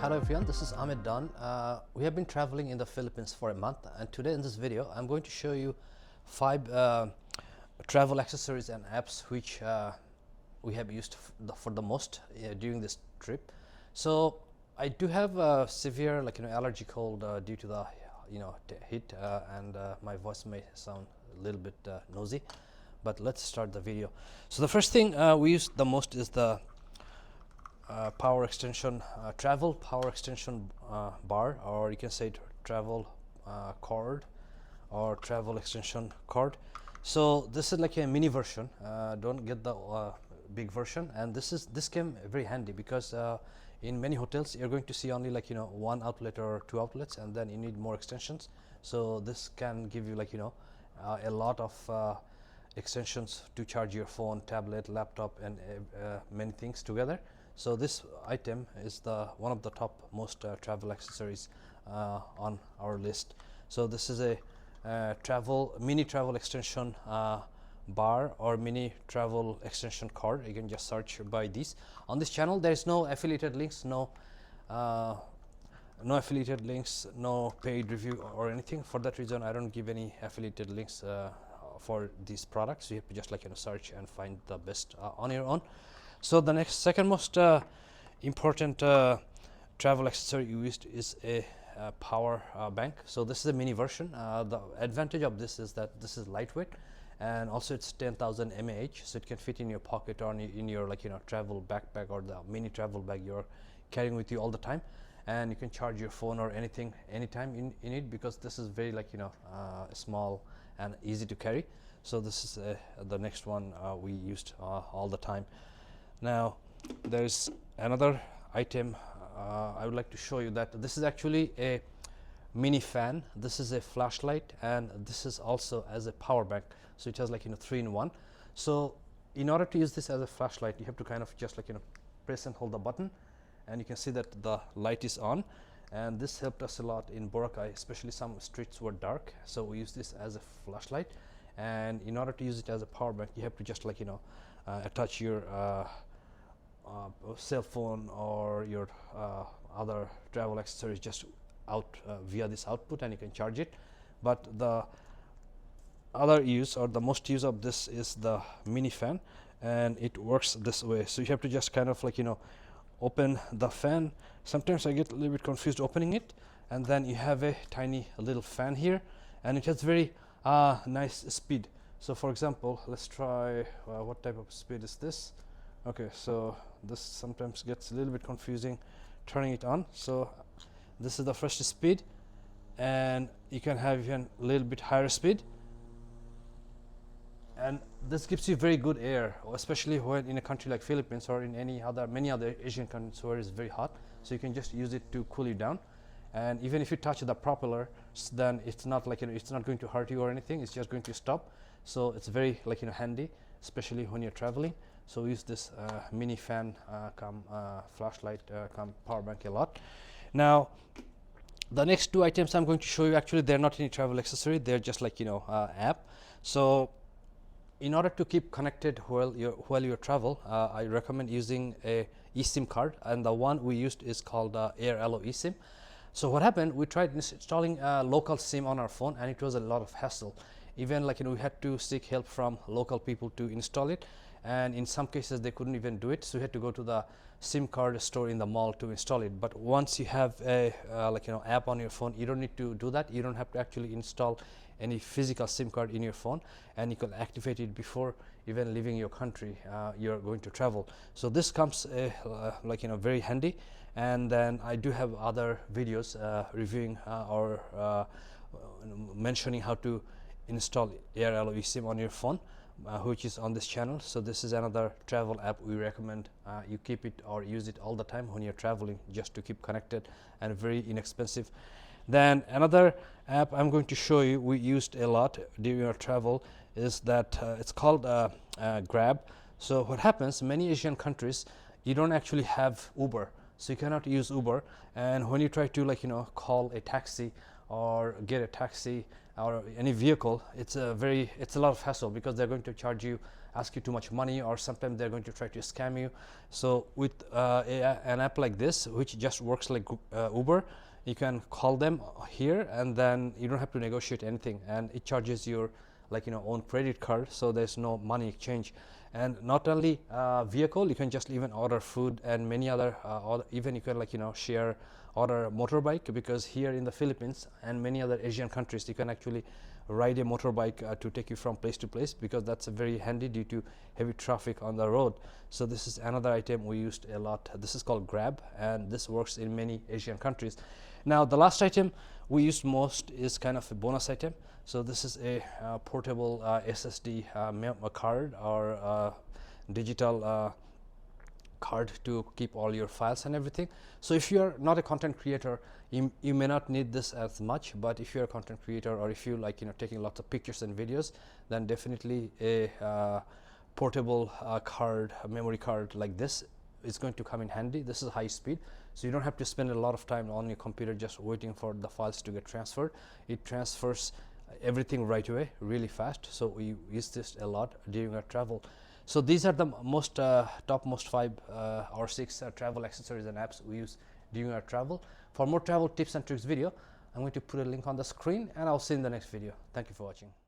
Hello everyone, this is Ahmed Dawn. We have been traveling in the Philippines for a month, and today in this video I'm going to show you 5 travel accessories and apps which we have used for the most during this trip. So I do have a severe allergy cold due to the heat, and my voice may sound a little bit nosy, but let's start the video. So the first thing we use the most is the power extension travel power extension bar, or you can say travel cord or travel extension cord. So this is like a mini version, don't get the big version, and this came very handy because in many hotels you're going to see only one outlet or 2 outlets, and then you need more extensions. So this can give you a lot of extensions to charge your phone, tablet, laptop, and many things together. So this item is one of the top most travel accessories on our list. So this is a mini travel extension bar or mini travel extension cord. You can just search by these. On this channel there is no affiliated links, no affiliated links, no paid review or anything. For that reason I don't give any affiliated links for these products. You have to just search and find the best on your own. So the second most important travel accessory used is a power bank. So this is a mini version. The advantage of this is that this is lightweight, and also it's 10,000 mAh, so it can fit in your pocket or in your travel backpack or the mini travel bag you're carrying with you all the time, and you can charge your phone or anything anytime in it, because this is very small and easy to carry. So this is the next one we used all the time. Now there's another item I would like to show you. That this is actually a mini fan, this is a flashlight, and this is also as a power bank. So it has 3-in-1. So in order to use this as a flashlight, you have to kind of just press and hold the button, and you can see that the light is on, and this helped us a lot in Boracay, especially some streets were dark. So we use this as a flashlight, and in order to use it as a power bank, you have to just attach your cell phone or your other travel accessories just out via this output, and you can charge it. But the other use, or the most use of this, is the mini fan, and it works this way. So you have to just kind of open the fan. Sometimes I get a little bit confused opening it, and then you have a tiny little fan here, and it has very nice speed. So for example, let's try what type of speed is this. Okay, so this sometimes gets a little bit confusing turning it on. So this is the first speed, and you can have even a little bit higher speed, and this gives you very good air, especially when in a country like Philippines or in many other Asian countries where it's very hot. So you can just use it to cool you down, and even if you touch the propeller, then it's not it's not going to hurt you or anything. It's just going to stop. So it's very handy, especially when you're traveling. So we use this mini fan flashlight power bank a lot. Now the next 2 items I'm going to show you, actually they're not any travel accessory, they're just app. So in order to keep connected while you travel, I recommend using a eSIM card, and the one we used is called AirAllo eSIM. So what happened, we tried installing a local SIM on our phone, and it was a lot of hassle. Even we had to seek help from local people to install it, and in some cases they couldn't even do it. So we had to go to the SIM card store in the mall to install it. But once you have a app on your phone, you don't need to do that. You don't have to actually install any physical SIM card in your phone, and you can activate it before even leaving your country you're going to travel. So this comes very handy. And then I do have other videos reviewing or mentioning how to install AirAllo eSIM on your phone, which is on this channel. So this is another travel app we recommend you keep it or use it all the time when you're traveling, just to keep connected, and very inexpensive. Then another app I'm going to show you we used a lot during our travel is that it's called Grab. So what happens, many Asian countries you don't actually have Uber, so you cannot use Uber, and when you try to call a taxi or get a taxi or any vehicle, it's a lot of hassle, because they're going to charge you ask you too much money, or sometimes they're going to try to scam you. So with an app like this, which just works like Uber, you can call them here, and then you don't have to negotiate anything, and it charges your own credit card, so there's no money exchange. And not only vehicle, you can just even order food and many other even you can share order motorbike, because here in the Philippines and many other Asian countries, you can actually ride a motorbike to take you from place to place, because that's very handy due to heavy traffic on the road. So this is another item we used a lot. This is called Grab, and this works in many Asian countries. Now the last item we used most is kind of a bonus item. So this is a portable SSD card, or digital card to keep all your files and everything. So if you're not a content creator, you may not need this as much, but if you're a content creator, or if you taking lots of pictures and videos, then definitely a portable card, a memory card like this is going to come in handy. This is high speed, so you don't have to spend a lot of time on your computer just waiting for the files to get transferred. It transfers everything right away, really fast. So we use this a lot during our travel. So these are the most topmost 5 or 6 travel accessories and apps we use during our travel. For more travel tips and tricks video, I'm going to put a link on the screen, and I'll see you in the next video. Thank you for watching.